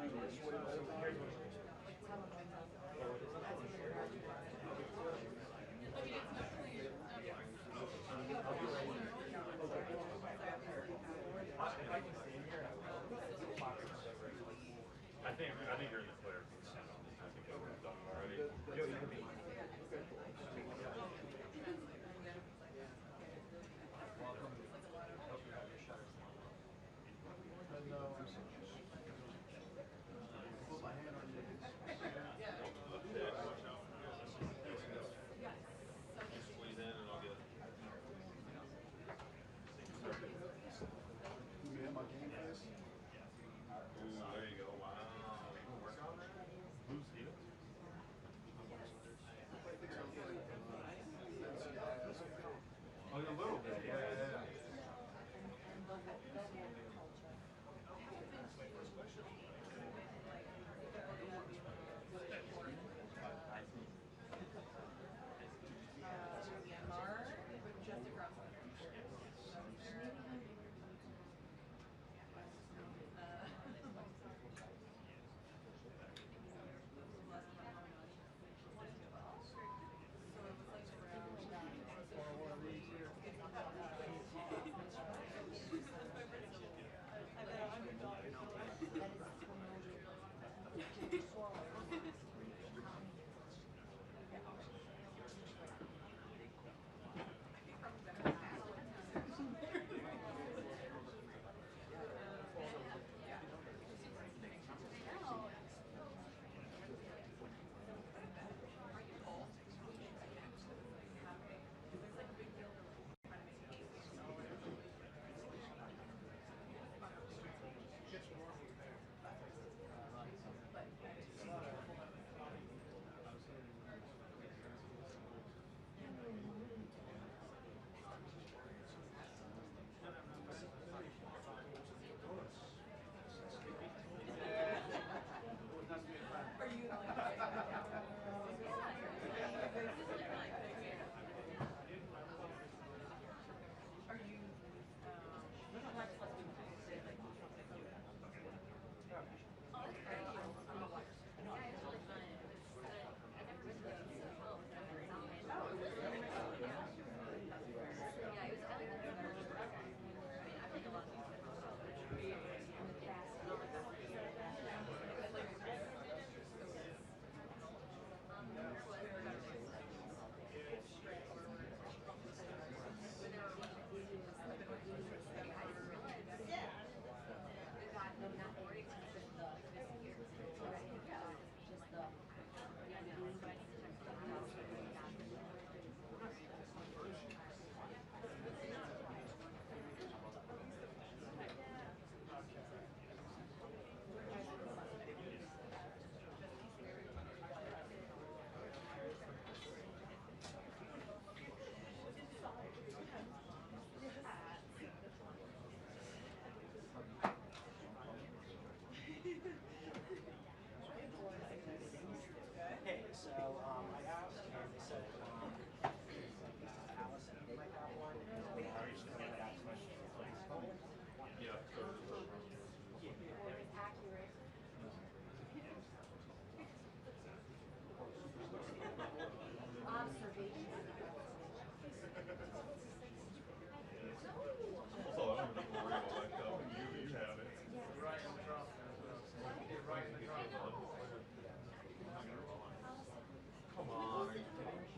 I think you're in the clear. I think that we're done already. Squeeze in and I'll get. Ooh, there you go. Wow. You can work on that? Who's Steven? Oh, a little bit. Yeah.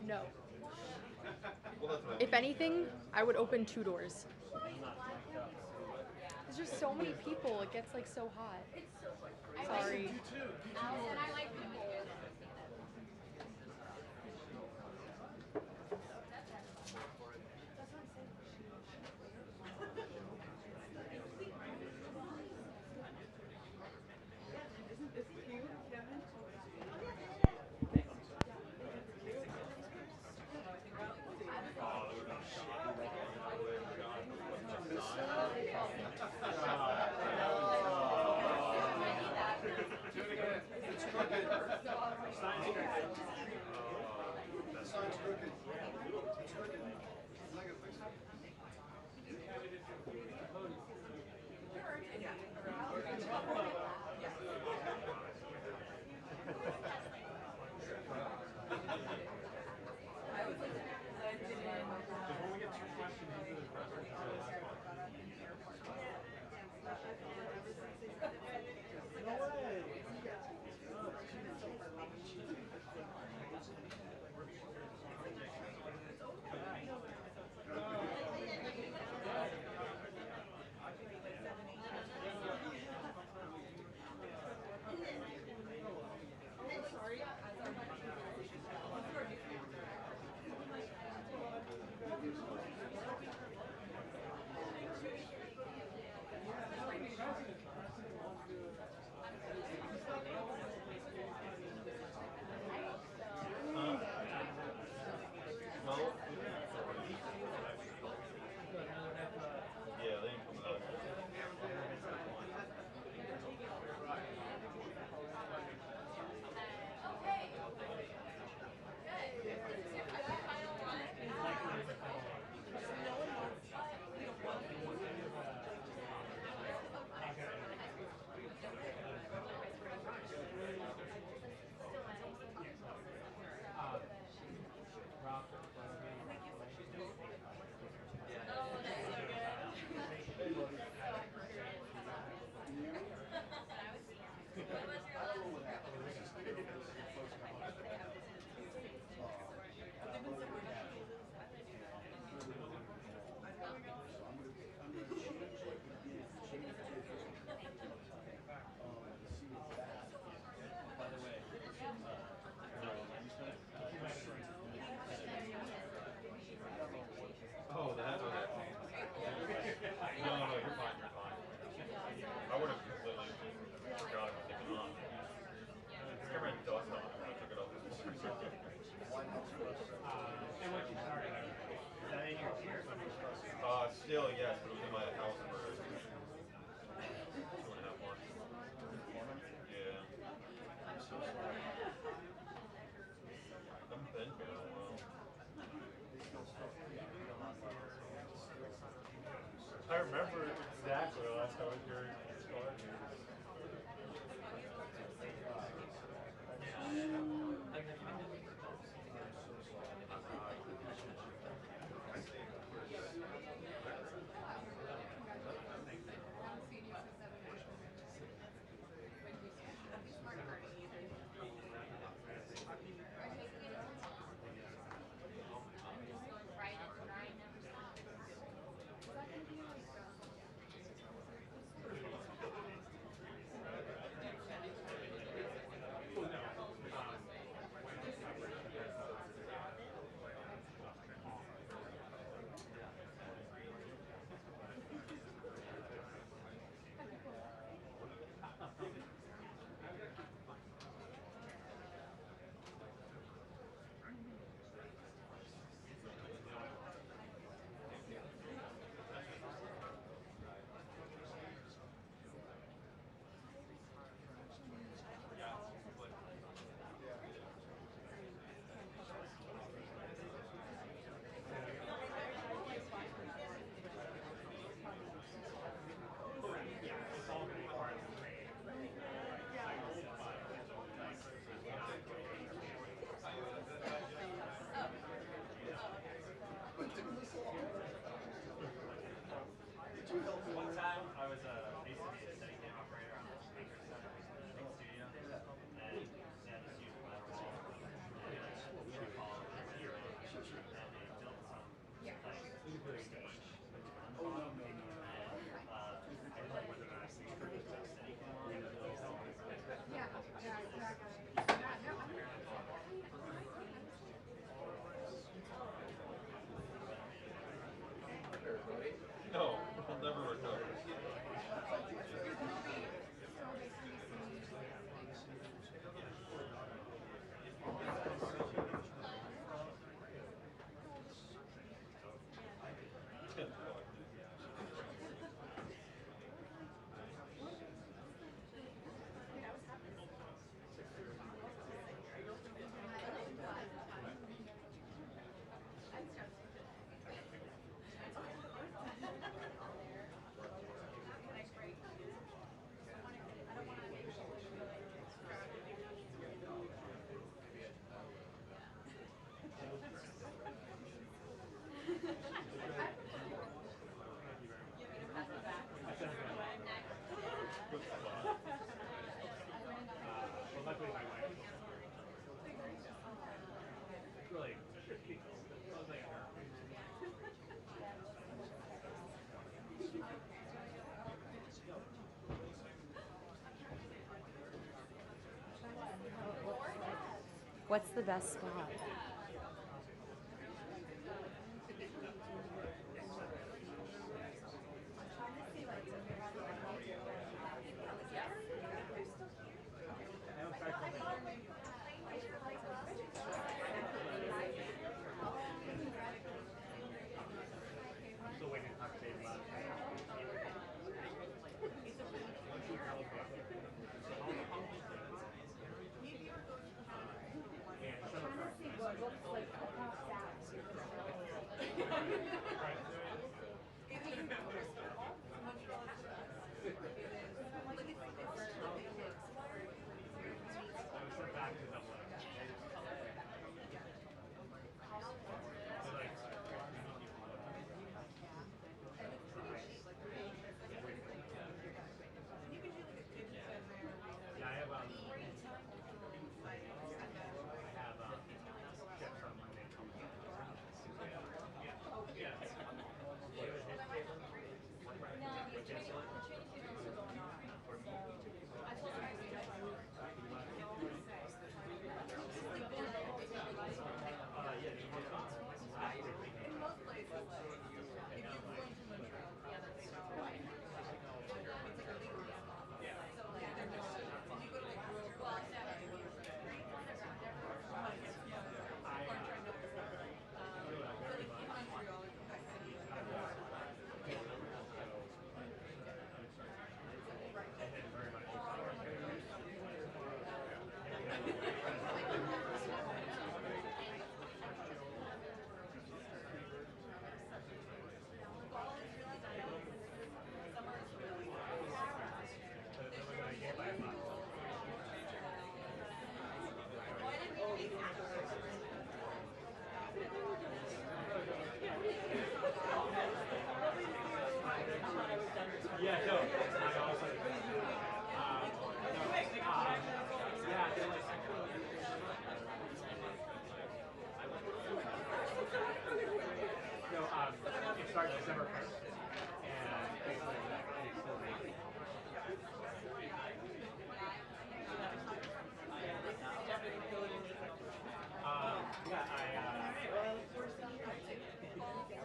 No. If anything, I would open 2 doors. There's just so many people. It gets like so hot. Sorry. And I like people. Still, yes, but it was in my house for 2.5 months. Yeah. I'm so sorry. I haven't been here in a while. I remember exactly the last time I was here in One time I was basically a steady cam operator on a speaker center, big studio, and they had this huge metal wall, and we would call it here, and they built some like stage. I like with a steady cam on. Yeah, exactly. No, I'll never recover. What's the best spot? Still waiting to talk to Dave about it. And some of starts December 1st. And basically,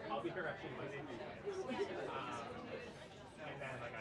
I'll be here actually Monday, Tuesday. And then like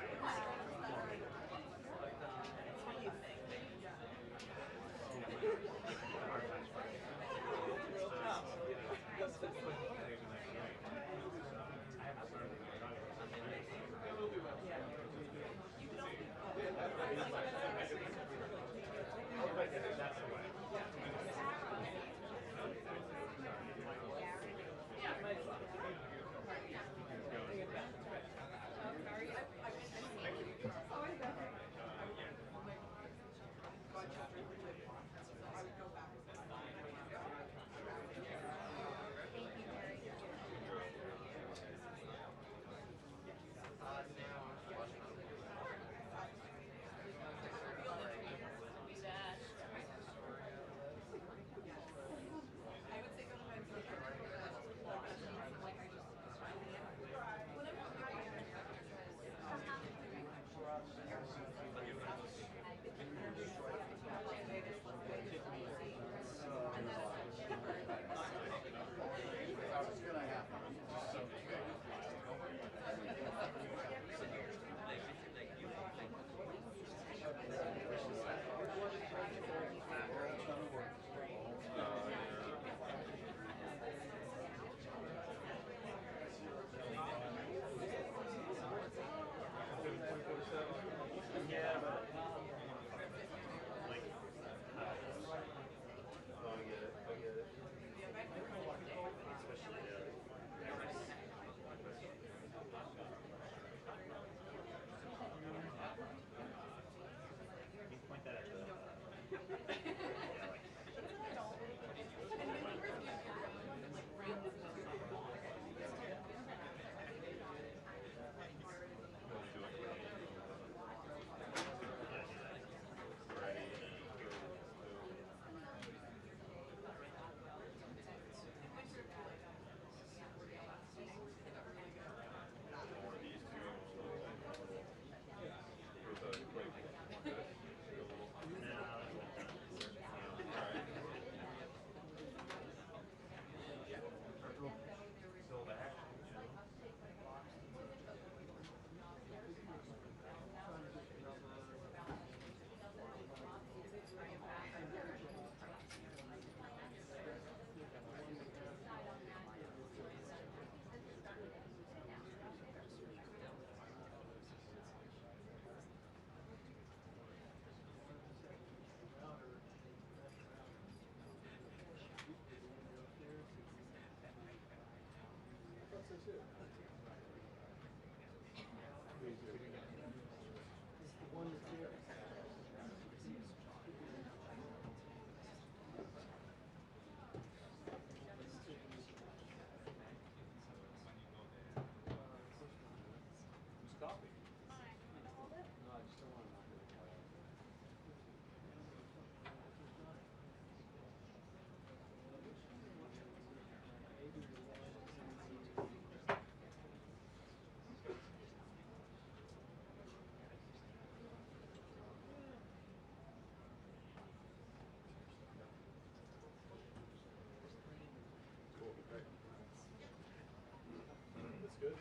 Good.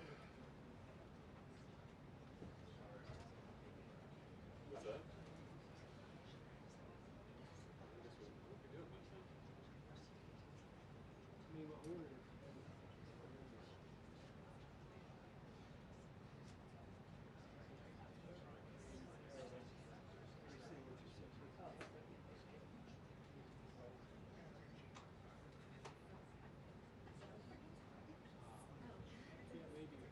What's that? Maybe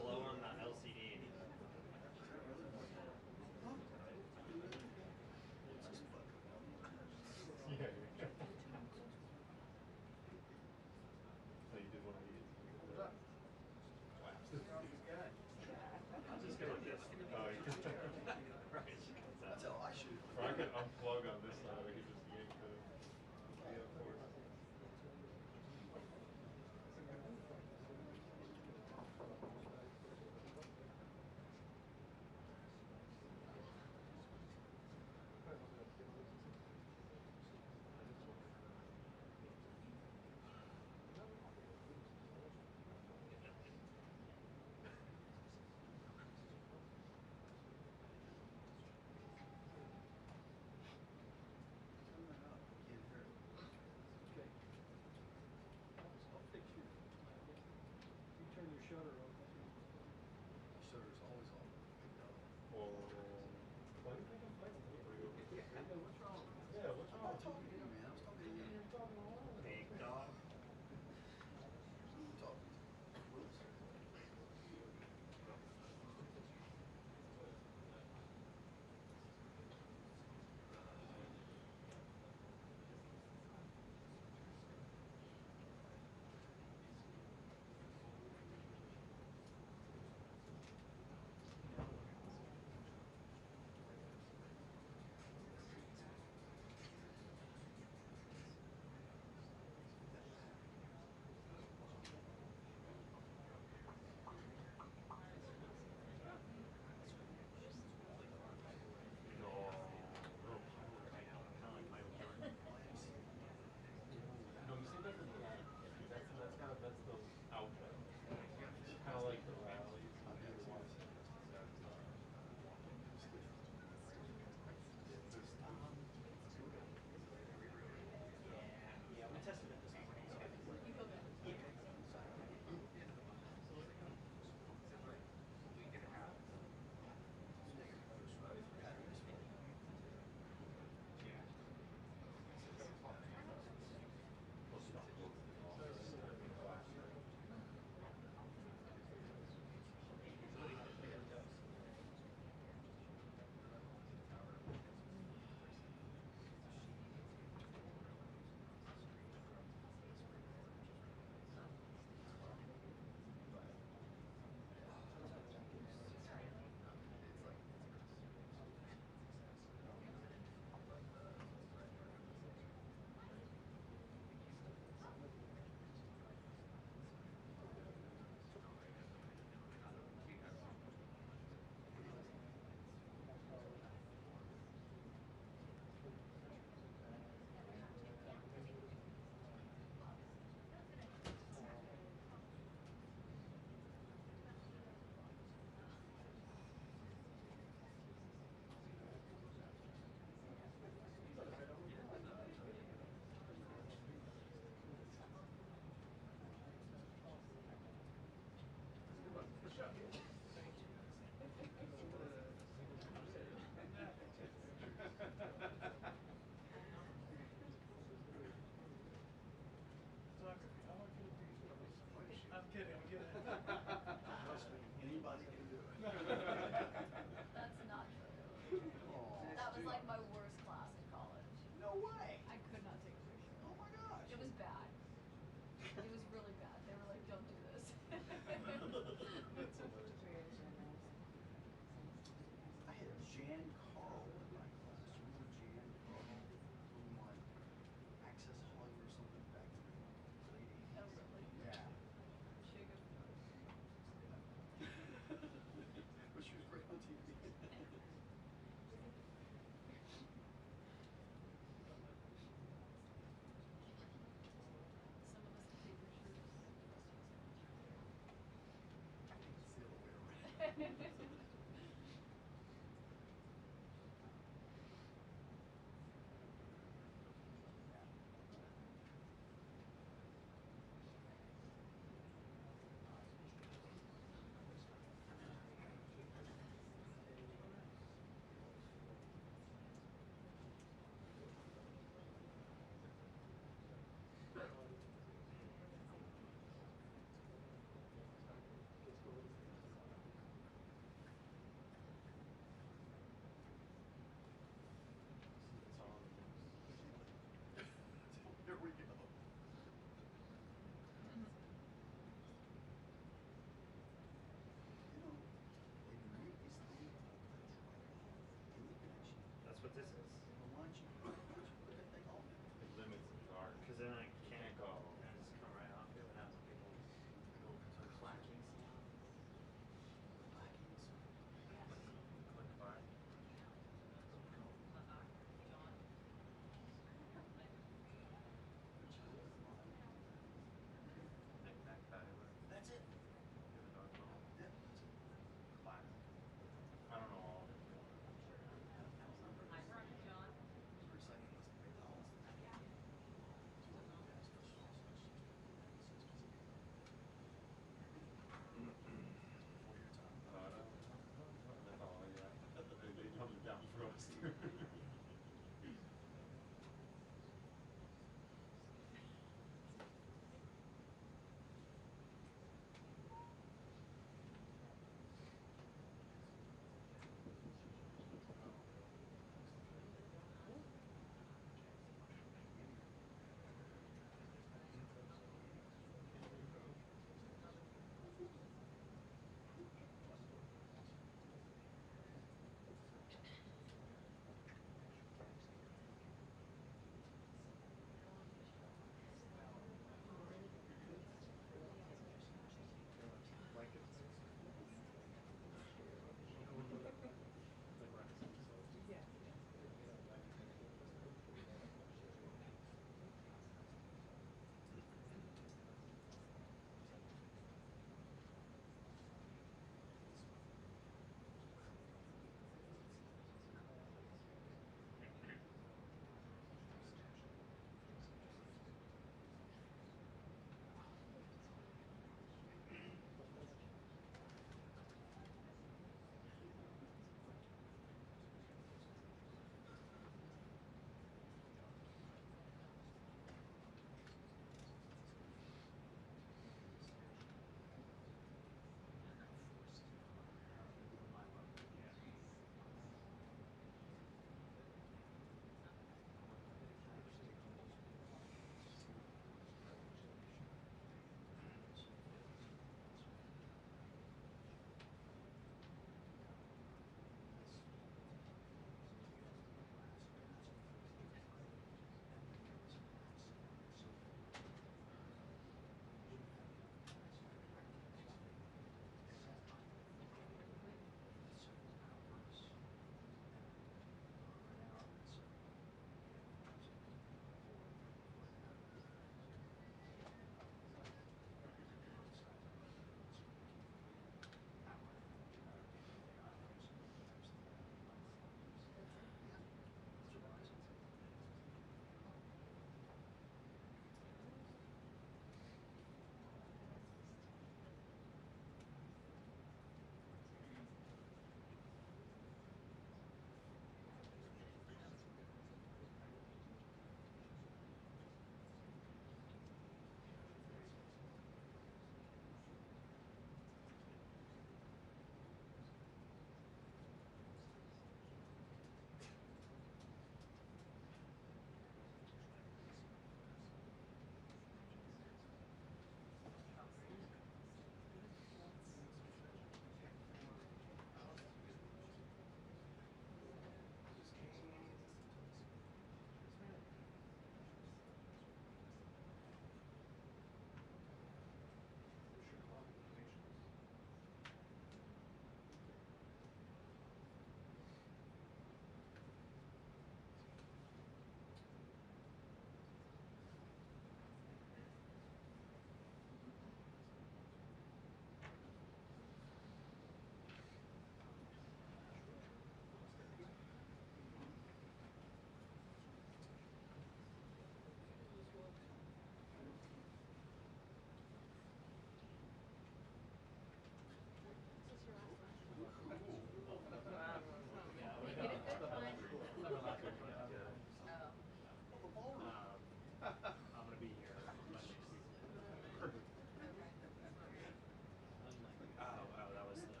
Blow on the LCD. Yeah. Oh, you did one of these. I'll just go with this. Oh, yeah. Right. That's how I shoot. Or I could unplug on this side. I could just yank the cord. Shutter is always on. Well, why do you think I'm fighting? What's wrong? Yeah, what's I'm wrong? not talking to you, man. I was talking to you. You're talking a lot. Big dog. I'm talking to Willis. No, you see, that's the outfit. Kind of like the rallies. Yeah, we tested it this morning. You feel good? I'm kidding, I'm kidding. Trust me, anybody can do it. That's not true. Aw. That was like my worst class in college. No way. I could not take a picture. Oh my gosh. It was bad. It was really bad. They were like, don't do this. That's hilarious. I had Jan Carl in my class. Remember Jan Carl from like Access Hollywood or something back in the late 80s? Oh, really? Yeah. Sugar. But she was great on TV. Some of us can take pictures. It's the other way around.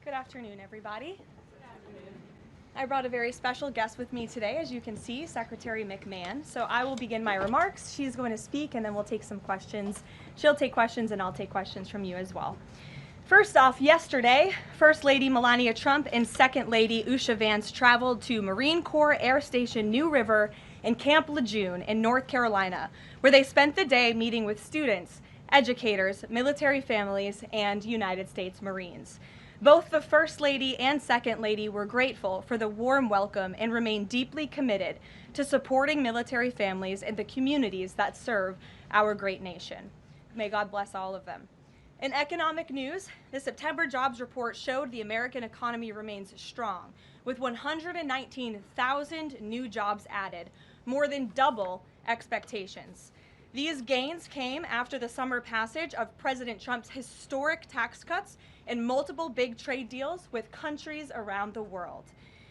Good afternoon, everybody. I brought a very special guest with me today, as you can see, Secretary McMahon. So I will begin my remarks. She's going to speak, and then we'll take some questions. She'll take questions, and I'll take questions from you as well. First off, yesterday, First Lady Melania Trump and Second Lady Usha Vance traveled to Marine Corps Air Station New River and Camp Lejeune in North Carolina, where they spent the day meeting with students, educators, military families, and United States Marines. Both the First Lady and Second Lady were grateful for the warm welcome and remain deeply committed to supporting military families and the communities that serve our great nation. May God bless all of them. In economic news, the September jobs report showed the American economy remains strong, with 119,000 new jobs added, more than double expectations. These gains came after the summer passage of President Trump's historic tax cuts and multiple big trade deals with countries around the world.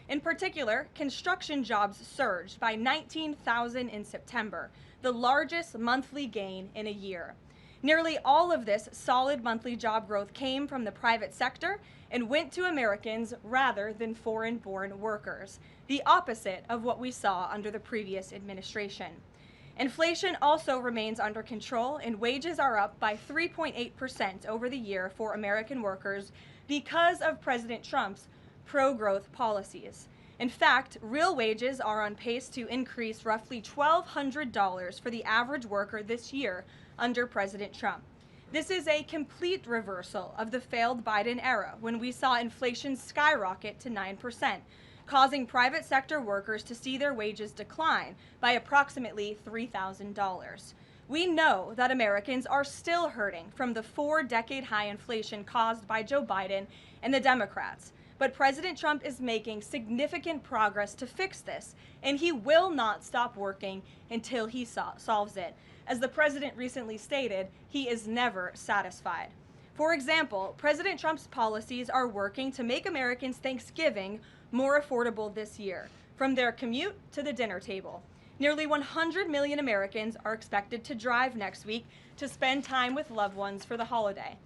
In particular, construction jobs surged by 19,000 in September, the largest monthly gain in a year. Nearly all of this solid monthly job growth came from the private sector and went to Americans rather than foreign-born workers, the opposite of what we saw under the previous administration. Inflation also remains under control, and wages are up by 3.8% over the year for American workers because of President Trump's pro-growth policies. In fact, real wages are on pace to increase roughly $1,200 for the average worker this year under President Trump. This is a complete reversal of the failed Biden era, when we saw inflation skyrocket to 9%. Causing private sector workers to see their wages decline by approximately $3,000. We know that Americans are still hurting from the 4-decade high inflation caused by Joe Biden and the Democrats, but President Trump is making significant progress to fix this, and he will not stop working until he solves it. As the president recently stated, he is never satisfied. For example, President Trump's policies are working to make Americans' Thanksgiving more affordable this year, from their commute to the dinner table. Nearly 100 million Americans are expected to drive next week to spend time with loved ones for the holiday.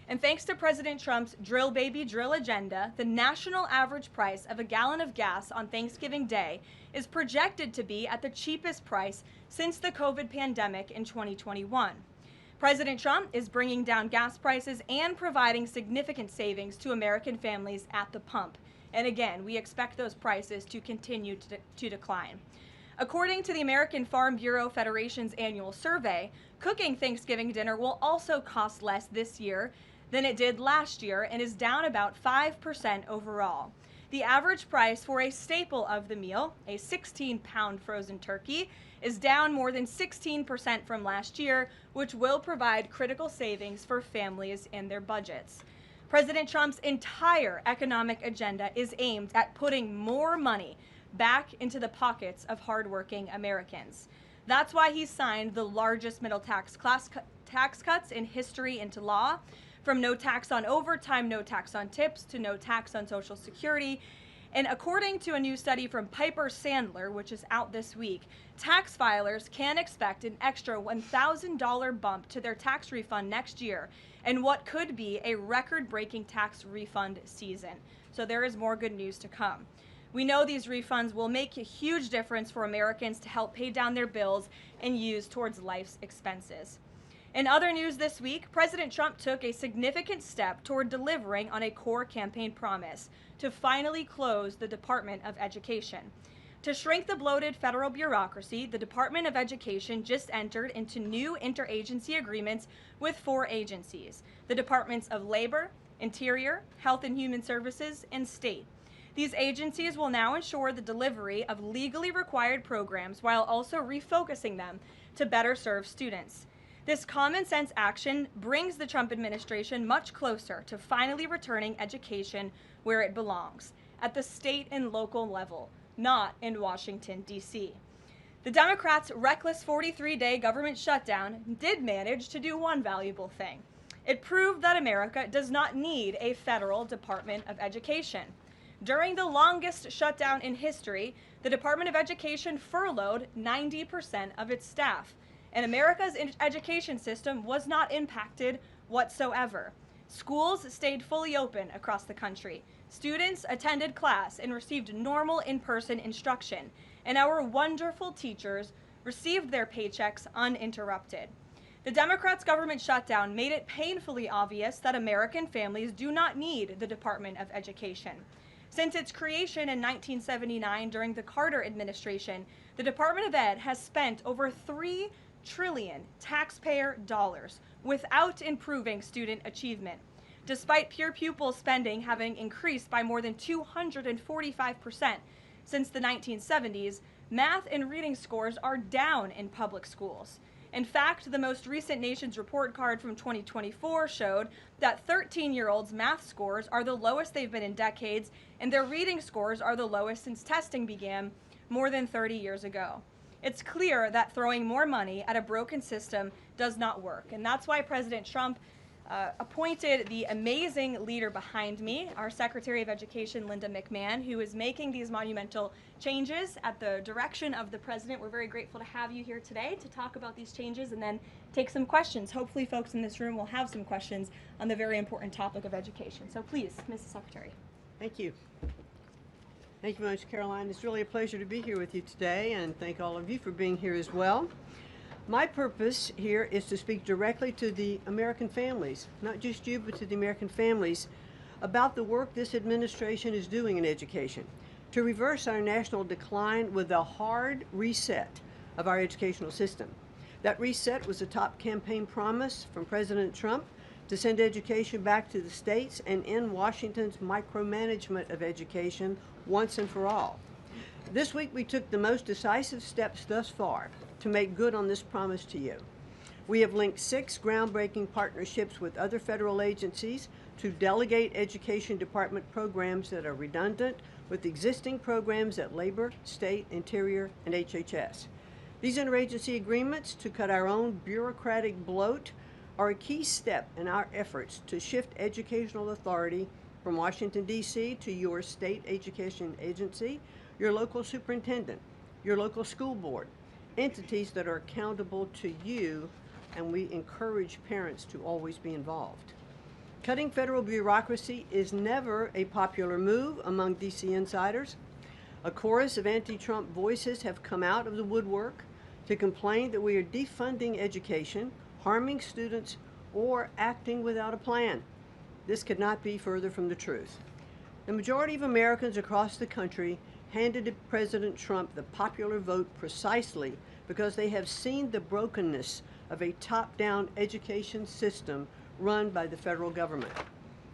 And thanks to President Trump's drill baby drill agenda, the national average price of a gallon of gas on Thanksgiving Day is projected to be at the cheapest price since the COVID pandemic in 2021. President Trump is bringing down gas prices and providing significant savings to American families at the pump. And again, we expect those prices to continue to decline. According to the American Farm Bureau Federation's annual survey, cooking Thanksgiving dinner will also cost less this year than it did last year and is down about 5% overall. The average price for a staple of the meal, a 16-pound frozen turkey, is down more than 16% from last year, which will provide critical savings for families and their budgets. President Trump's entire economic agenda is aimed at putting more money back into the pockets of hardworking Americans. That's why he signed the largest middle tax cuts in history into law, from no tax on overtime, no tax on tips, to no tax on Social Security. And according to a new study from Piper Sandler, which is out this week, tax filers can expect an extra $1,000 bump to their tax refund next year, and what could be a record-breaking tax refund season. So there is more good news to come. We know these refunds will make a huge difference for Americans to help pay down their bills and use towards life's expenses. In other news this week, President Trump took a significant step toward delivering on a core campaign promise to finally close the Department of Education. To shrink the bloated federal bureaucracy, the Department of Education just entered into new interagency agreements with 4 agencies: the Departments of Labor, Interior, Health and Human Services, and State. These agencies will now ensure the delivery of legally required programs while also refocusing them to better serve students. This common sense action brings the Trump administration much closer to finally returning education where it belongs, at the state and local level, not in Washington, D.C. The Democrats' reckless 43-day government shutdown did manage to do one valuable thing. It proved that America does not need a federal Department of Education. During the longest shutdown in history, the Department of Education furloughed 90% of its staff, and America's education system was not impacted whatsoever. Schools stayed fully open across the country. Students attended class and received normal in-person instruction, and our wonderful teachers received their paychecks uninterrupted. The Democrats' government shutdown made it painfully obvious that American families do not need the Department of Education. Since its creation in 1979 during the Carter administration, the Department of Ed has spent over $3 trillion taxpayer dollars without improving student achievement. Despite peer pupil spending having increased by more than 245% since the 1970s, math and reading scores are down in public schools. In fact, the most recent Nation's Report Card from 2024 showed that 13-year-olds' math scores are the lowest they've been in decades, and their reading scores are the lowest since testing began more than 30 years ago. It's clear that throwing more money at a broken system does not work, and that's why President Trump appointed the amazing leader behind me, our Secretary of Education, Linda McMahon, who is making these monumental changes at the direction of the president. We're very grateful to have you here today to talk about these changes and then take some questions. Hopefully folks in this room will have some questions on the very important topic of education. So please, Mrs. Secretary. Thank you. Thank you very much, Caroline. It's really a pleasure to be here with you today, and thank all of you for being here as well. My purpose here is to speak directly to the American families, not just you, but to the American families, about the work this administration is doing in education to reverse our national decline with a hard reset of our educational system. That reset was a top campaign promise from President Trump to send education back to the states and end Washington's micromanagement of education once and for all. This week we took the most decisive steps thus far to make good on this promise to you. We have linked 6 groundbreaking partnerships with other federal agencies to delegate education department programs that are redundant with existing programs at Labor, State, Interior, and HHS. These interagency agreements to cut our own bureaucratic bloat are a key step in our efforts to shift educational authority from Washington, D.C. to your state education agency, your local superintendent, your local school board, entities that are accountable to you, and we encourage parents to always be involved. Cutting federal bureaucracy is never a popular move among D.C. insiders. A chorus of anti-Trump voices have come out of the woodwork to complain that we are defunding education, harming students, or acting without a plan. This could not be further from the truth. The majority of Americans across the country handed to President Trump the popular vote precisely because they have seen the brokenness of a top-down education system run by the federal government.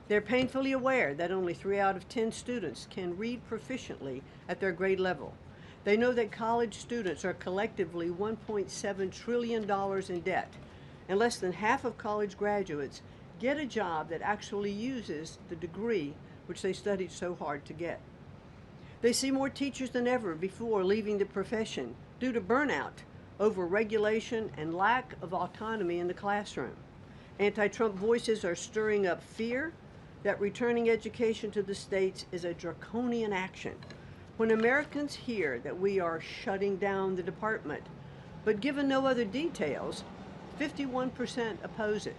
They're painfully aware that only 3 out of 10 students can read proficiently at their grade level. They know that college students are collectively $1.7 trillion in debt, and less than half of college graduates get a job that actually uses the degree which they studied so hard to get. They see more teachers than ever before leaving the profession due to burnout, over-regulation, and lack of autonomy in the classroom. Anti-Trump voices are stirring up fear that returning education to the states is a draconian action. When Americans hear that we are shutting down the department, but given no other details, 51% oppose it.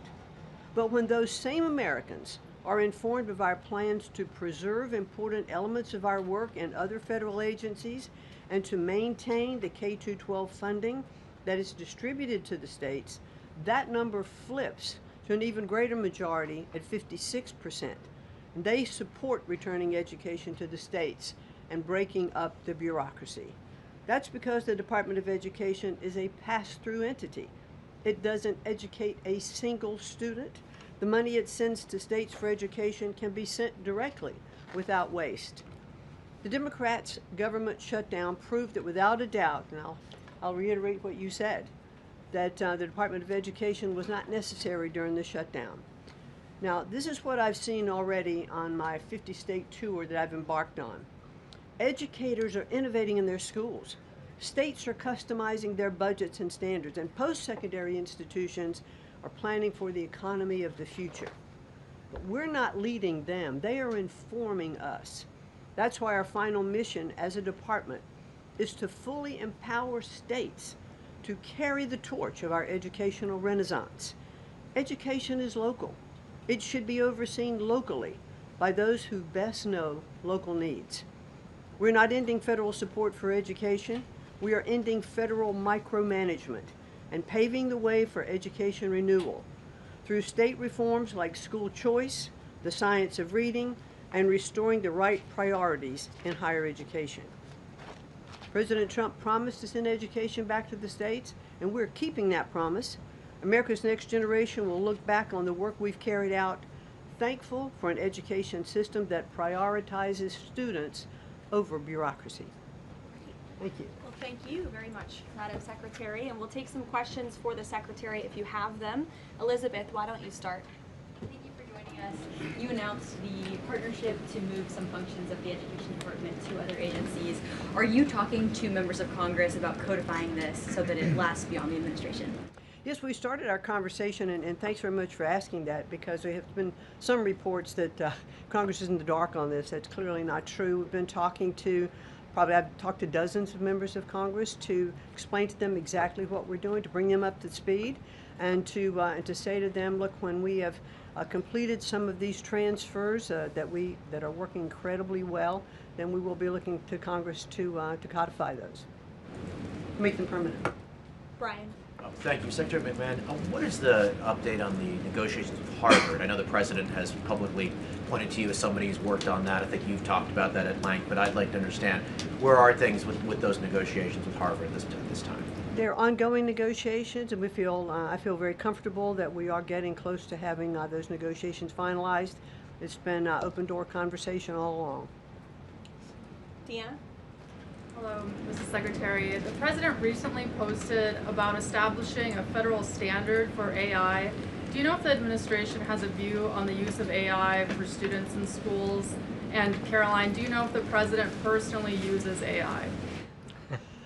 But when those same Americans are informed of our plans to preserve important elements of our work in other federal agencies and to maintain the K-12 funding that is distributed to the states, that number flips to an even greater majority at 56%. And they support returning education to the states and breaking up the bureaucracy. That's because the Department of Education is a pass-through entity. It doesn't educate a single student. The money it sends to states for education can be sent directly without waste. The Democrats' government shutdown proved that without a doubt, and I'll reiterate what you said, that the Department of Education was not necessary during the shutdown. Now, this is what I've seen already on my 50-state tour that I've embarked on. Educators are innovating in their schools. States are customizing their budgets and standards, and post-secondary institutions are planning for the economy of the future. But we're not leading them. They are informing us. That's why our final mission as a department is to fully empower states to carry the torch of our educational renaissance. Education is local. It should be overseen locally by those who best know local needs. We're not ending federal support for education. We are ending federal micromanagement and paving the way for education renewal through state reforms like school choice, the science of reading, and restoring the right priorities in higher education. President Trump promised to send education back to the states, and we're keeping that promise. America's next generation will look back on the work we've carried out, thankful for an education system that prioritizes students over bureaucracy. Thank you. Well, thank you very much, Madam Secretary, and we'll take some questions for the Secretary if you have them. Elizabeth, why don't you start? Thank you for joining us. You announced the partnership to move some functions of the Education Department to other agencies. Are you talking to members of Congress about codifying this so that it lasts beyond the administration? Yes, we started our conversation, and thanks very much for asking that, because there have been some reports that Congress is in the dark on this. That's clearly not true. We've been talking to, I've talked to dozens of members of Congress to explain to them exactly what we're doing, to bring them up to speed, and to say to them, look, when we have completed some of these transfers that are working incredibly well, then we will be looking to Congress to codify those, make them permanent. Brian. Thank you. Secretary McMahon, what is the update on the negotiations with Harvard? I know the President has publicly pointed to you as somebody who's worked on that. I think you've talked about that at length, but I'd like to understand, where are things with those negotiations with Harvard this time? They're ongoing negotiations, and I feel very comfortable that we are getting close to having those negotiations finalized. It's been open door conversation all along. Deanna? Hello, Mrs. Secretary. The President recently posted about establishing a federal standard for AI. Do you know if the administration has a view on the use of AI for students in schools? And Karoline, do you know if the President personally uses AI?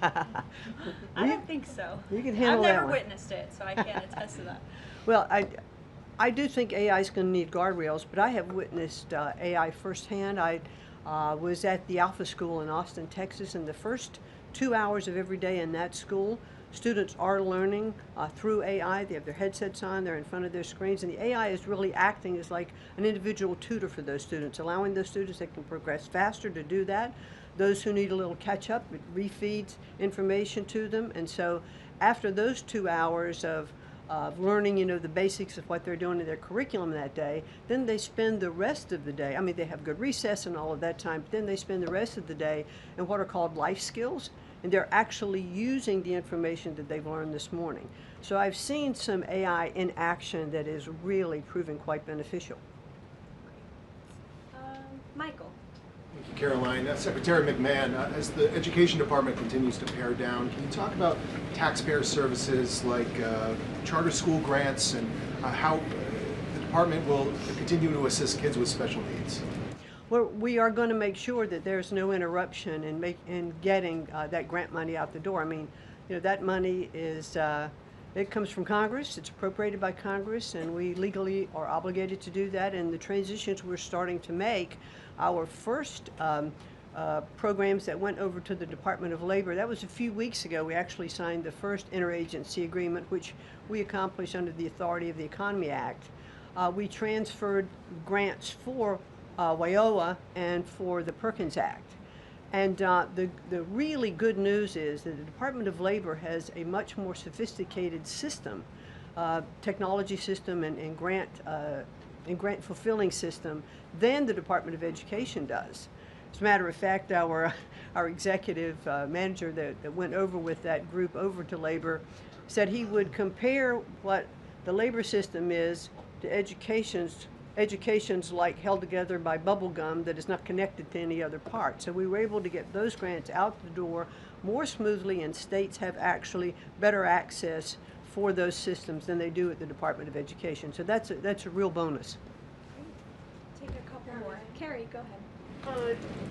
I don't think so. You can handle that I've never one. witnessed it, so I can't attest to that. Well, I do think AI is going to need guardrails, but I have witnessed AI firsthand. I was at the Alpha School in Austin, Texas, and the first 2 hours of every day in that school, students are learning through AI. They have their headsets on, they're in front of their screens, and the AI is really acting as like an individual tutor for those students, allowing those students that can progress faster to do that. Those who need a little catch up, it refeeds information to them. And so after those 2 hours of learning, the basics of what they're doing in their curriculum that day, then they spend the rest of the day, I mean, they have good recess and all of that time, but then they spend the rest of the day in what are called life skills, and they're actually using the information that they've learned this morning. So I've seen some AI in action that is really proving quite beneficial. Michael. Thank you, Karoline. Secretary McMahon, as the Education Department continues to pare down, can you talk about taxpayer services like charter school grants and how the department will continue to assist kids with special needs? Well, we are going to make sure that there's no interruption in getting that grant money out the door. I mean, that money is, it comes from Congress, it's appropriated by Congress, and we legally are obligated to do that. And the transitions we're starting to make, our first programs that went over to the Department of Labor, that was a few weeks ago. We actually signed the first interagency agreement, which we accomplished under the authority of the Economy Act. We transferred grants for WIOA and for the Perkins Act. And the really good news is that the Department of Labor has a much more sophisticated system, technology system and grant fulfilling system than the Department of Education does. As a matter of fact, our executive manager that went over with that group over to labor said he would compare what the labor system is to education's like held together by bubble gum that is not connected to any other part. So we were able to get those grants out the door more smoothly, and states have actually better access for those systems than they do at the Department of Education. So that's a real bonus. Take a couple more. Carrie, go ahead.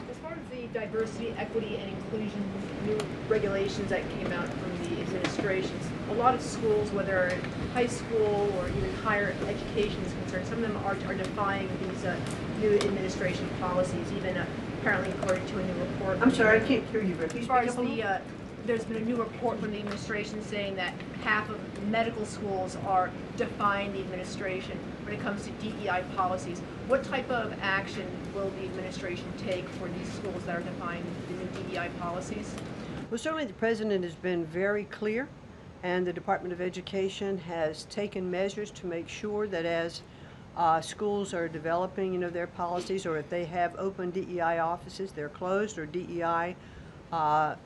As far as the diversity, equity, and inclusion new regulations that came out from the administrations, a lot of schools, whether high school or even higher education is concerned, some of them are defying these new administration policies, even apparently according to a new report. I'm sorry, I can't hear you, Rick. As far as the there's been a new report from the administration saying that half of medical schools are defying the administration when it comes to DEI policies. What type of action will the administration take for these schools that are defying the new DEI policies? Well, certainly the President has been very clear, and the Department of Education has taken measures to make sure that as schools are developing, their policies, or if they have open DEI offices, they're closed, or DEI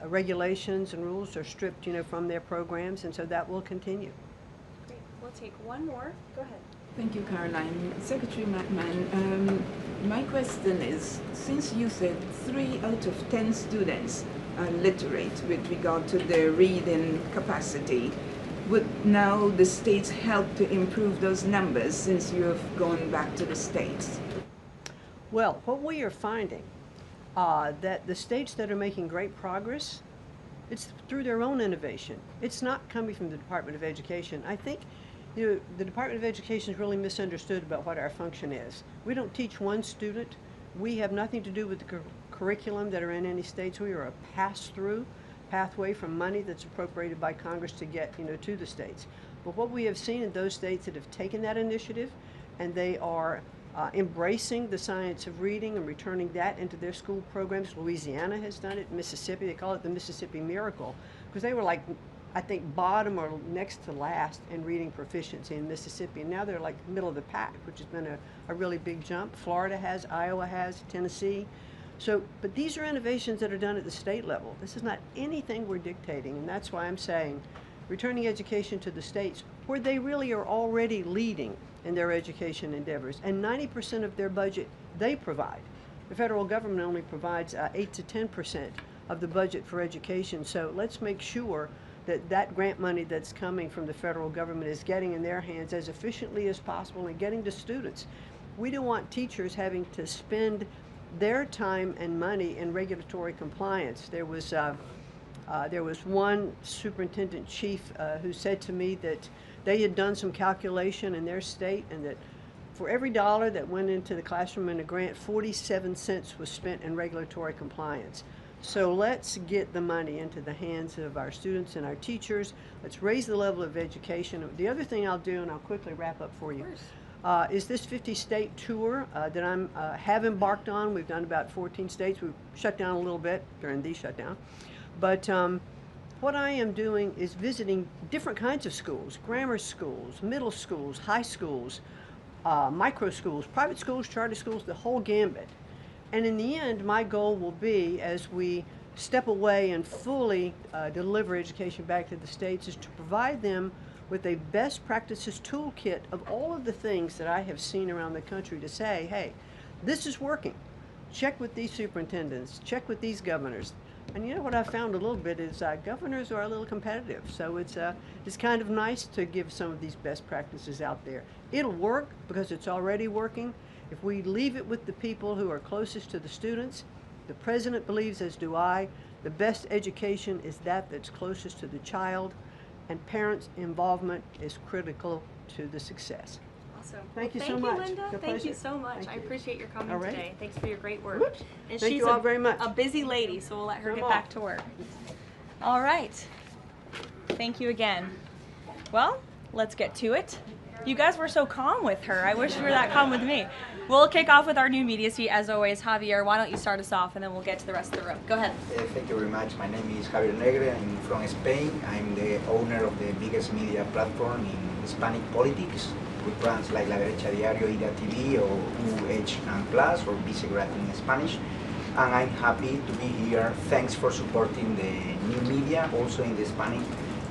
regulations and rules are stripped, from their programs, and so that will continue. Great. We'll take one more. Go ahead. Thank you, Caroline. Secretary McMahon, my question is, since you said 3 out of 10 students are literate with regard to their reading capacity, would now the states help to improve those numbers since you have gone back to the states? Well, what we are finding that the states that are making great progress, it's through their own innovation. It's not coming from the Department of Education. I think the Department of Education is really misunderstood about what our function is. We don't teach one student. We have nothing to do with the curriculum that are in any states. We are a pass-through pathway from money that's appropriated by Congress to get to the states. But what we have seen in those states that have taken that initiative and they are embracing the science of reading and returning that into their school programs. Louisiana has done it. Mississippi, they call it the Mississippi Miracle, because they were like, I think, bottom or next to last in reading proficiency in Mississippi, and now they're like middle of the pack, which has been a really big jump. Florida has, Iowa has, Tennessee. So, but these are innovations that are done at the state level. This is not anything we're dictating, and that's why I'm saying returning education to the states where they really are already leading in their education endeavors, and 90% of their budget they provide. The federal government only provides 8 to 10% of the budget for education, so let's make sure that that grant money that's coming from the federal government is getting in their hands as efficiently as possible and getting to students. We don't want teachers having to spend their time and money in regulatory compliance. There was one superintendent chief who said to me that they had done some calculation in their state, and that for every dollar that went into the classroom in a grant, 47 cents was spent in regulatory compliance. So let's get the money into the hands of our students and our teachers. Let's raise the level of education. The other thing I'll do, and I'll quickly wrap up for you, is this 50-state tour that I have embarked on. We've done about 14 states. We've shut down a little bit during the shutdown. But what I am doing is visiting different kinds of schools, grammar schools, middle schools, high schools, micro schools, private schools, charter schools, the whole gambit. And in the end, my goal will be, as we step away and fully deliver education back to the states, is to provide them with a best practices toolkit of all of the things that I have seen around the country to say, hey, this is working. Check with these superintendents, check with these governors. And you know what I found a little bit is governors are a little competitive, so it's kind of nice to give some of these best practices out there. It'll work because it's already working. If we leave it with the people who are closest to the students, the president believes, as do I, the best education is that's closest to the child, and parents' involvement is critical to the success. Awesome. Thank you so Thank much. you, Linda. It's a Thank you pleasure. so much. Thank I you. appreciate your coming All right. today. Thanks for your great work. Whoops. And Thank she's you all very much. a busy lady, so we'll let her Come get on. back to work. All right. Thank you again. Well, let's get to it. You guys were so calm with her. I wish you were that calm with me. We'll kick off with our new media suite as always. Javier, why don't you start us off and then we'll get to the rest of the room. Go ahead. Thank you very much. My name is Javier Negre. I'm from Spain. I'm the owner of the biggest media platform in Hispanic politics, with brands like La Derecha Diario, Ida TV, or UH+, or Vicegrad in Spanish. And I'm happy to be here. Thanks for supporting the new media, also in the Hispanic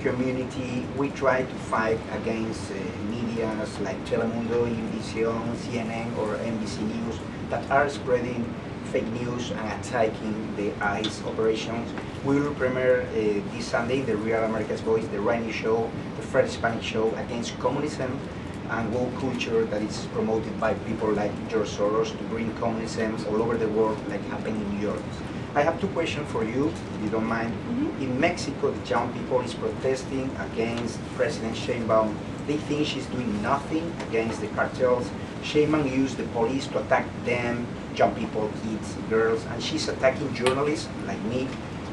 community. We try to fight against media like Telemundo, Univision, CNN, or NBC News that are spreading fake news and attacking the ICE operations. We will premiere this Sunday the Real America's Voice, the right new show, the first Hispanic show against communism and woke culture that is promoted by people like George Soros to bring communism all over the world, like happened in New York. I have two questions for you, if you don't mind. In Mexico, the young people is protesting against President Sheinbaum. They think she's doing nothing against the cartels. Sheinbaum used the police to attack them, young people, kids, girls, and she's attacking journalists like me.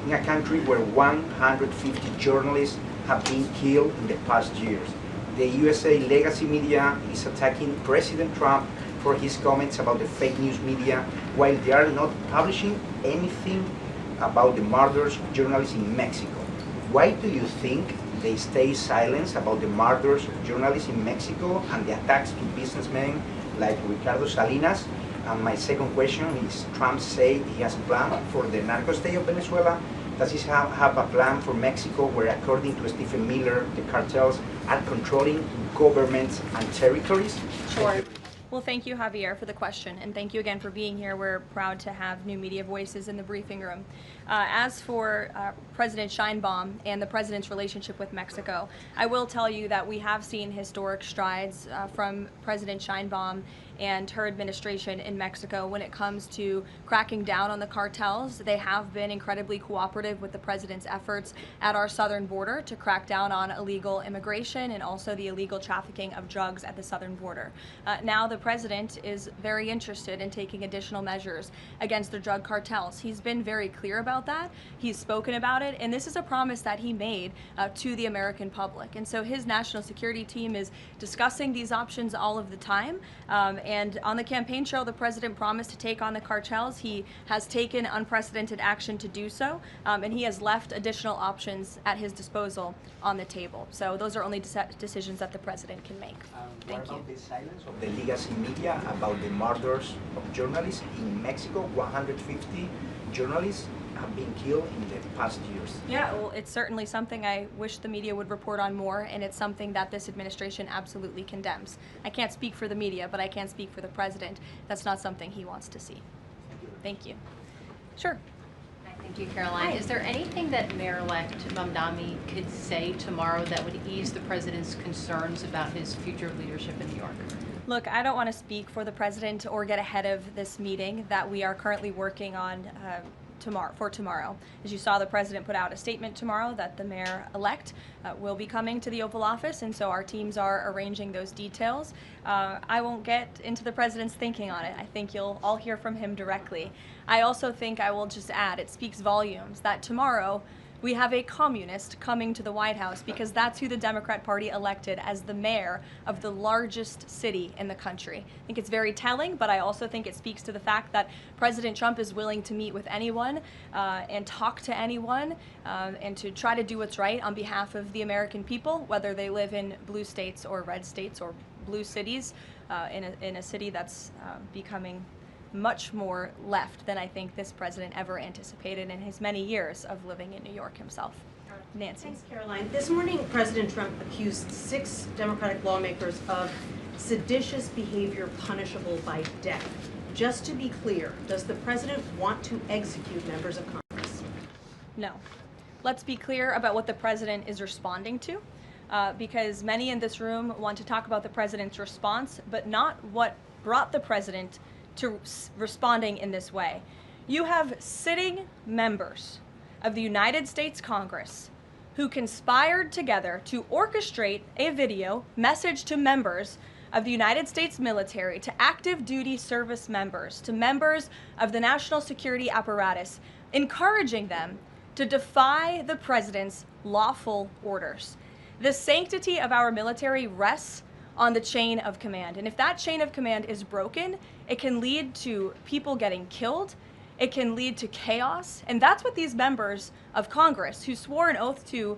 in a country where 150 journalists have been killed in the past years. The USA legacy media is attacking President Trump for his comments about the fake news media, while they are not publishing anything about the murders of journalists in Mexico. Why do you think they stay silent about the murders of journalists in Mexico and the attacks to businessmen like Ricardo Salinas? And my second question is, Trump said he has a plan for the narco state of Venezuela. Does he have a plan for Mexico where, according to Stephen Miller, the cartels are controlling governments and territories? Sure. Well, thank you, Javier, for the question, and thank you again for being here. We're proud to have new media voices in the briefing room. As for President Sheinbaum and the president's relationship with Mexico, I will tell you that we have seen historic strides from President Sheinbaum and her administration in Mexico when it comes to cracking down on the cartels. They have been incredibly cooperative with the president's efforts at our southern border to crack down on illegal immigration and also the illegal trafficking of drugs at the southern border. Now the president is very interested in taking additional measures against the drug cartels. He's been very clear about that. He's spoken about it, and this is a promise that he made to the American public. And so his national security team is discussing these options all of the time. And on the campaign trail, the president promised to take on the cartels. He has taken unprecedented action to do so, and he has left additional options at his disposal on the table. So those are only decisions that the president can make. Thank you. What about the silence of the legacy media about the murders of journalists in Mexico? 150 journalists have been killed in the past years. Yeah, well, it's certainly something I wish the media would report on more, and it's something that this administration absolutely condemns. I can't speak for the media, but I can speak for the president. That's not something he wants to see. Thank you. Sure. Thank you, Caroline. Hi. Is there anything that Mayor-elect Mamdani could say tomorrow that would ease the president's concerns about his future leadership in New York? Look, I don't want to speak for the president or get ahead of this meeting that we are currently working on tomorrow. As you saw, the president put out a statement tomorrow that the mayor-elect will be coming to the Oval Office, and so our teams are arranging those details. I won't get into the president's thinking on it. I think you'll all hear from him directly. I also think I will just add, it speaks volumes that tomorrow we have a communist coming to the White House because that's who the Democrat Party elected as the mayor of the largest city in the country. I think it's very telling, but I also think it speaks to the fact that President Trump is willing to meet with anyone and talk to anyone and to try to do what's right on behalf of the American people, whether they live in blue states or red states or blue cities, in a city that's becoming much more left than I think this president ever anticipated in his many years of living in New York himself. Nancy. Thanks, Caroline. This morning, President Trump accused 6 Democratic lawmakers of seditious behavior punishable by death. Just to be clear, does the president want to execute members of Congress? No. Let's be clear about what the president is responding to, because many in this room want to talk about the president's response, but not what brought the president to responding in this way. You have sitting members of the United States Congress who conspired together to orchestrate a video message to members of the United States military, to active duty service members, to members of the national security apparatus, encouraging them to defy the president's lawful orders. The sanctity of our military rests on the chain of command. And if that chain of command is broken, it can lead to people getting killed. It can lead to chaos. And that's what these members of Congress who swore an oath to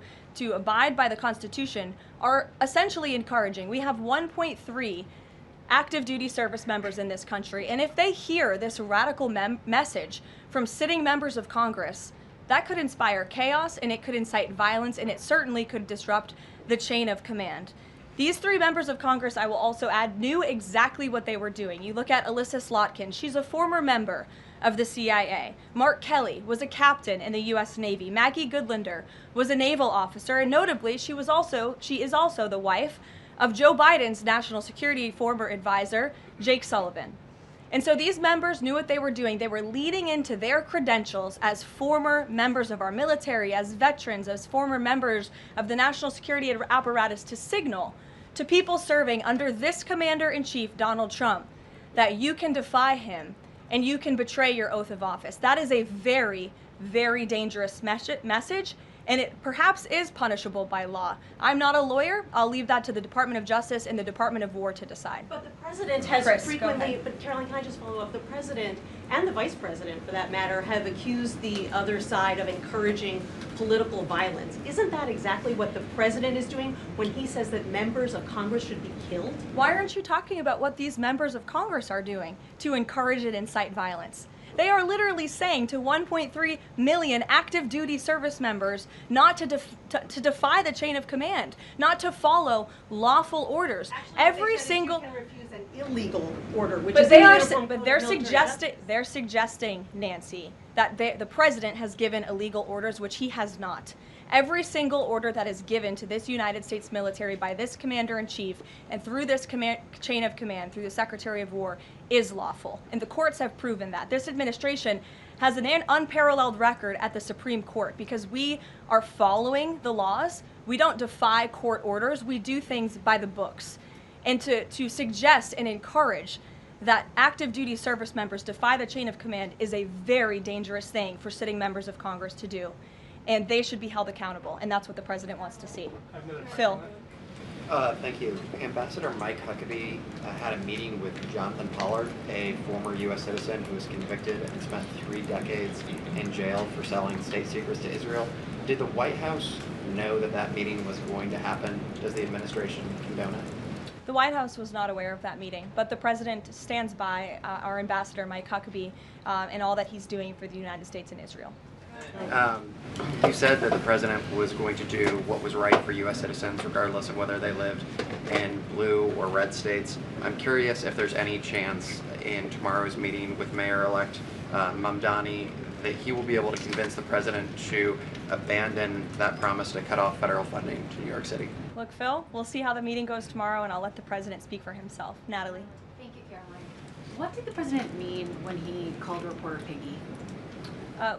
abide by the Constitution are essentially encouraging. We have 1.3 active duty service members in this country. And if they hear this radical message from sitting members of Congress, that could inspire chaos and it could incite violence and it certainly could disrupt the chain of command. These 3 members of Congress, I will also add, knew exactly what they were doing. You look at Alyssa Slotkin. She's a former member of the CIA. Mark Kelly was a captain in the U.S. Navy. Maggie Goodlander was a naval officer, and notably, she is also the wife of Joe Biden's national security former advisor, Jake Sullivan. And so these members knew what they were doing. They were leading into their credentials as former members of our military, as veterans, as former members of the national security apparatus to signal to people serving under this commander-in-chief, Donald Trump, that you can defy him and you can betray your oath of office. That is a very, very dangerous message, and it perhaps is punishable by law. I'm not a lawyer. I'll leave that to the Department of Justice and the Department of War to decide. But the president has Chris, frequently, but Caroline, can I just follow up? The president and the vice president, for that matter, have accused the other side of encouraging political violence. Isn't that exactly what the president is doing when he says that members of Congress should be killed? Why aren't you talking about what these members of Congress are doing to encourage and incite violence? They are literally saying to 1.3 million active duty service members not to defy the chain of command, not to follow lawful orders. Actually, Every they said single you can refuse an illegal order, which but is they are uniform but they're military they're suggesting, Nancy, that the president has given illegal orders, which he has not. Every single order that is given to this United States military by this commander-in-chief and through this chain of command, through the Secretary of War, is lawful. And the courts have proven that. This administration has an unparalleled record at the Supreme Court because we are following the laws. We don't defy court orders. We do things by the books. And to suggest and encourage that active duty service members defy the chain of command is a very dangerous thing for sitting members of Congress to do. And they should be held accountable, and that's what the president wants to see. Phil. Thank you. Ambassador Mike Huckabee had a meeting with Jonathan Pollard, a former U.S. citizen who was convicted and spent 3 decades in jail for selling state secrets to Israel. Did the White House know that that meeting was going to happen? Does the administration condone it? The White House was not aware of that meeting, but the president stands by our ambassador, Mike Huckabee, and all that he's doing for the United States and Israel. You said that the president was going to do what was right for U.S. citizens, regardless of whether they lived in blue or red states. I'm curious if there's any chance in tomorrow's meeting with Mayor-elect Mamdani that he will be able to convince the president to abandon that promise to cut off federal funding to New York City. Look, Phil, we'll see how the meeting goes tomorrow, and I'll let the president speak for himself. Natalie. Thank you, Caroline. What did the president mean when he called reporter piggy?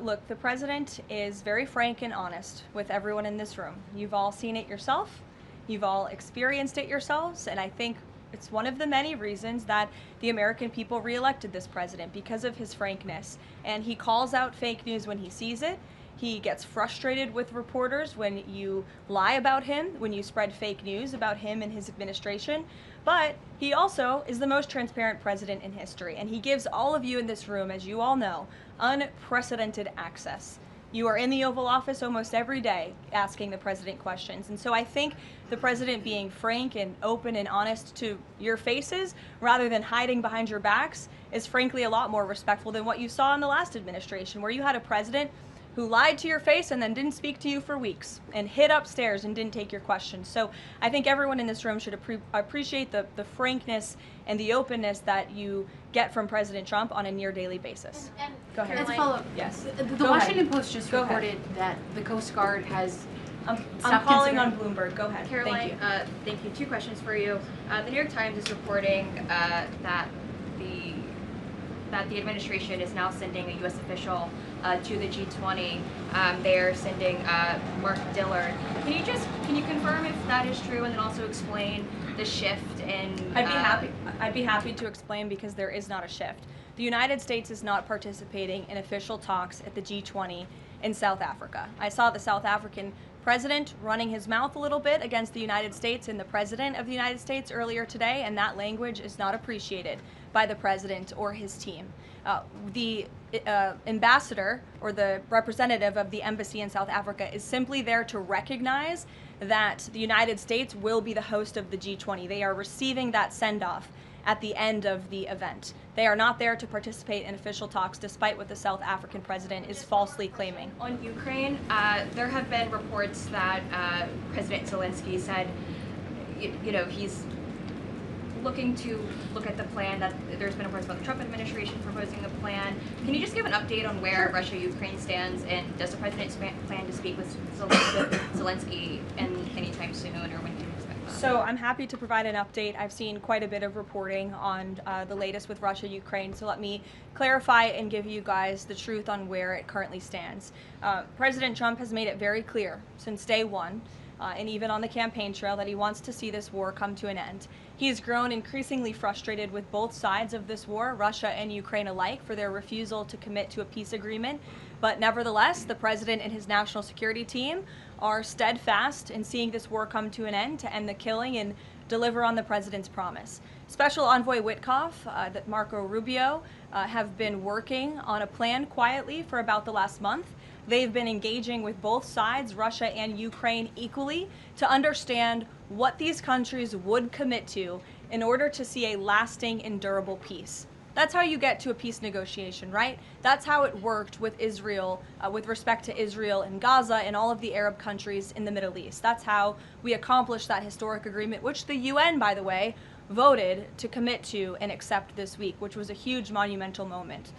Look, the president is very frank and honest with everyone in this room. You've all seen it yourself. You've all experienced it yourselves, and I think it's one of the many reasons that the American people reelected this president, because of his frankness. And he calls out fake news when he sees it. He gets frustrated with reporters when you lie about him, when you spread fake news about him and his administration. But he also is the most transparent president in history, and he gives all of you in this room, as you all know, unprecedented access. You are in the Oval Office almost every day asking the president questions. And so I think the president being frank and open and honest to your faces rather than hiding behind your backs is frankly a lot more respectful than what you saw in the last administration, where you had a president who lied to your face and then didn't speak to you for weeks and hid upstairs and didn't take your questions. So I think everyone in this room should appreciate the frankness and the openness that you get from President Trump on a near daily basis. And go ahead. Let's follow up. Yes. The Washington Post just reported that the Coast Guard has I'm calling on Bloomberg. Go ahead. Caroline, thank you. 2 questions for you. The New York Times is reporting that the administration is now sending a U.S. official to the G20. They are sending Mark Dillard. Can you confirm if that is true, and then also explain the shift in? I'd be happy to explain, because there is not a shift. The United States is not participating in official talks at the G20 in South Africa. I saw the South African president running his mouth a little bit against the United States and the president of the United States earlier today, and that language is not appreciated by the president or his team. The ambassador or the representative of the embassy in South Africa is simply there to recognize that the United States will be the host of the G20. They are receiving that send-off at the end of the event. They are not there to participate in official talks, despite what the South African president is falsely claiming. On Ukraine, there have been reports that President Zelensky said, he's looking to look at the plan, that there's been reports about the Trump administration proposing a plan. Can you just give an update on where Russia-Ukraine stands, and does the president plan to speak with Zelensky anytime soon, or when can you expect that? So I'm happy to provide an update. I've seen quite a bit of reporting on the latest with Russia-Ukraine, so let me clarify and give you guys the truth on where it currently stands. President Trump has made it very clear since day one and even on the campaign trail, that he wants to see this war come to an end. He has grown increasingly frustrated with both sides of this war, Russia and Ukraine alike, for their refusal to commit to a peace agreement. But nevertheless, the president and his national security team are steadfast in seeing this war come to an end, to end the killing and deliver on the president's promise. Special Envoy Witkoff, Marco Rubio, have been working on a plan quietly for about the last month. They've been engaging with both sides, Russia and Ukraine, equally to understand what these countries would commit to in order to see a lasting and durable peace. That's how you get to a peace negotiation, right? That's how it worked with Israel, with respect to Israel and Gaza and all of the Arab countries in the Middle East. That's how we accomplished that historic agreement, which the UN, by the way, voted to commit to and accept this week, which was a huge monumental moment.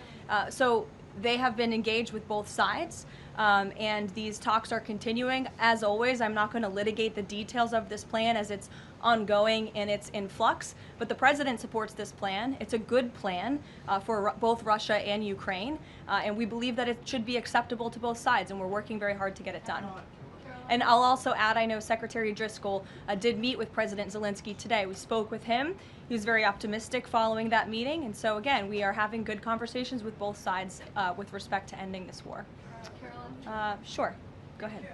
So they have been engaged with both sides, and these talks are continuing. As always, I'm not going to litigate the details of this plan as it's ongoing and it's in flux, but the president supports this plan. It's a good plan for both Russia and Ukraine, and we believe that it should be acceptable to both sides, and we're working very hard to get it done. And I'll also add, I know Secretary Driscoll did meet with President Zelensky today. We spoke with him. He was very optimistic following that meeting. And so, again, we are having good conversations with both sides with respect to ending this war. Karoline? Sure. Go ahead.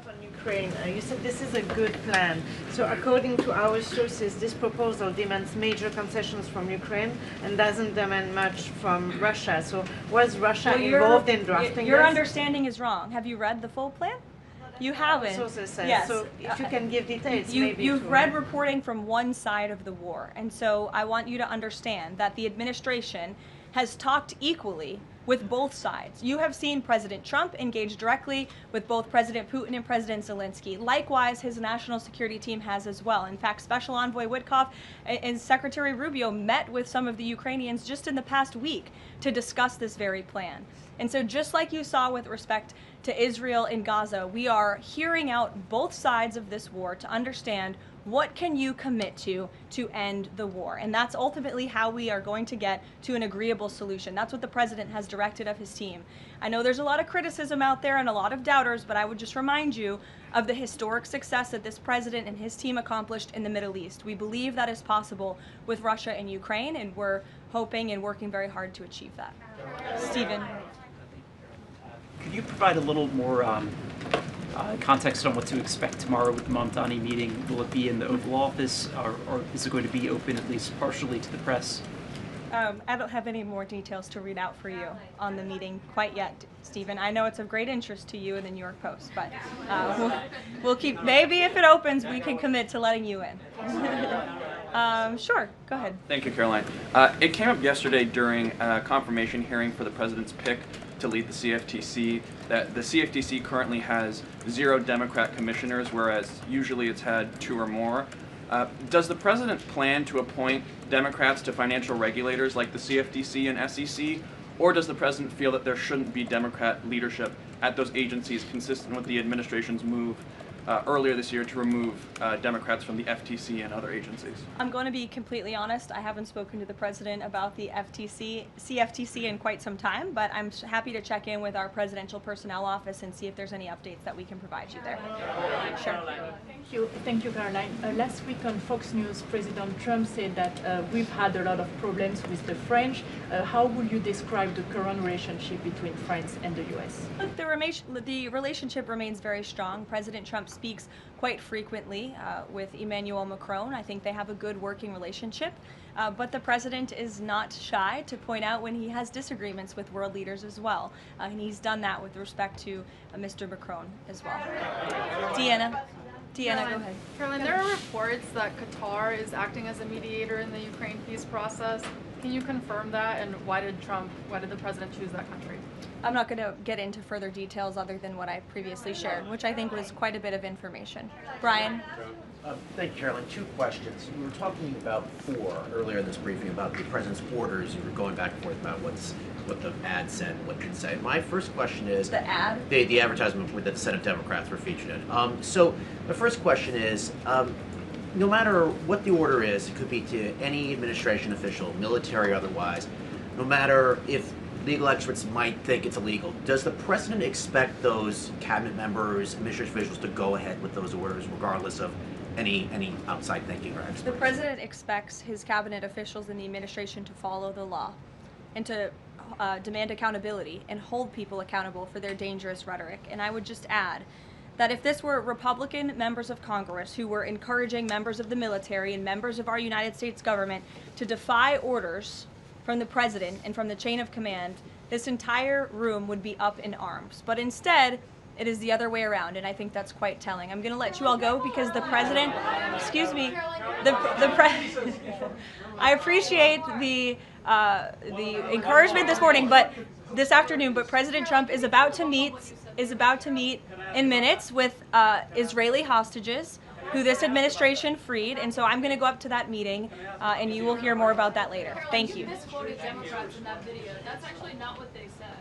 On Ukraine, you said this is a good plan. So according to our sources, this proposal demands major concessions from Ukraine and doesn't demand much from Russia. So was Russia involved in drafting Your this? understanding is wrong. Have you read the full plan? You haven't. Sources say. Yes. So if you can give details, maybe. You've read reporting from one side of the war, and so I want you to understand that the administration has talked equally with both sides. You have seen President Trump engage directly with both President Putin and President Zelensky. Likewise, his national security team has as well. In fact, Special Envoy Witkoff and Secretary Rubio met with some of the Ukrainians just in the past week to discuss this very plan. And so just like you saw with respect to Israel and Gaza, we are hearing out both sides of this war to understand what can you commit to end the war. And that's ultimately how we are going to get to an agreeable solution. That's what the president has directed of his team. I know there's a lot of criticism out there and a lot of doubters, but I would just remind you of the historic success that this president and his team accomplished in the Middle East. We believe that is possible with Russia and Ukraine, and we're hoping and working very hard to achieve that. Stephen. Could you provide a little more context on what to expect tomorrow with the Mamdani meeting? Will it be in the Oval Office, or is it going to be open at least partially to the press? I don't have any more details to read out for you on the meeting quite yet, Stephen. I know it's of great interest to you and the New York Post, but we'll keep, maybe if it opens, we can commit to letting you in. Sure, go ahead. Thank you, Caroline. It came up yesterday during a confirmation hearing for the president's pick to lead the CFTC that the CFTC currently has 0 Democrat commissioners, whereas usually it's had 2 or more. Does the president plan to appoint Democrats to financial regulators like the CFTC and SEC, or does the president feel that there shouldn't be Democrat leadership at those agencies, consistent with the administration's move earlier this year to remove Democrats from the FTC and other agencies? I'm going to be completely honest. I haven't spoken to the president about the CFTC in quite some time, but I'm happy to check in with our presidential personnel office and see if there's any updates that we can provide you there. Sure. Thank you, Caroline. Last week on Fox News, President Trump said that we've had a lot of problems with the French. How would you describe the current relationship between France and the U.S.? Look, the relationship remains very strong. President Trump speaks quite frequently with Emmanuel Macron. I think they have a good working relationship, but the president is not shy to point out when he has disagreements with world leaders as well, and he's done that with respect to Mr. Macron as well. Deanna, go ahead. Caroline, there are reports that Qatar is acting as a mediator in the Ukraine peace process. Can you confirm that, and why did the president choose that country? I'm not going to get into further details other than what I previously shared, which I think was quite a bit of information. Brian? Thank you, Caroline. 2 questions. We were talking about 4 earlier in this briefing about the president's orders. You were going back and forth about what the ad said and what it didn't say. My first question is... The ad? The advertisement that the Senate Democrats were featured in. So the first question is, no matter what the order is, it could be to any administration official, military or otherwise, no matter if legal experts might think it's illegal. Does the president expect those cabinet members, administrative officials to go ahead with those orders regardless of any outside thinking or experts? The president expects his cabinet officials and the administration to follow the law and to demand accountability and hold people accountable for their dangerous rhetoric. And I would just add that if this were Republican members of Congress who were encouraging members of the military and members of our United States government to defy orders from the president and from the chain of command, this entire room would be up in arms. But instead, it is the other way around, and I think that's quite telling. I'm going to let you all go because the president, excuse me, I appreciate the encouragement this morning, but this afternoon. But President Trump is about to meet in minutes with Israeli hostages who this administration freed, and so I'm going to go up to that meeting, and you will hear more about that later. Thank you. You misquoted Democrats in that video. That's actually not what they said.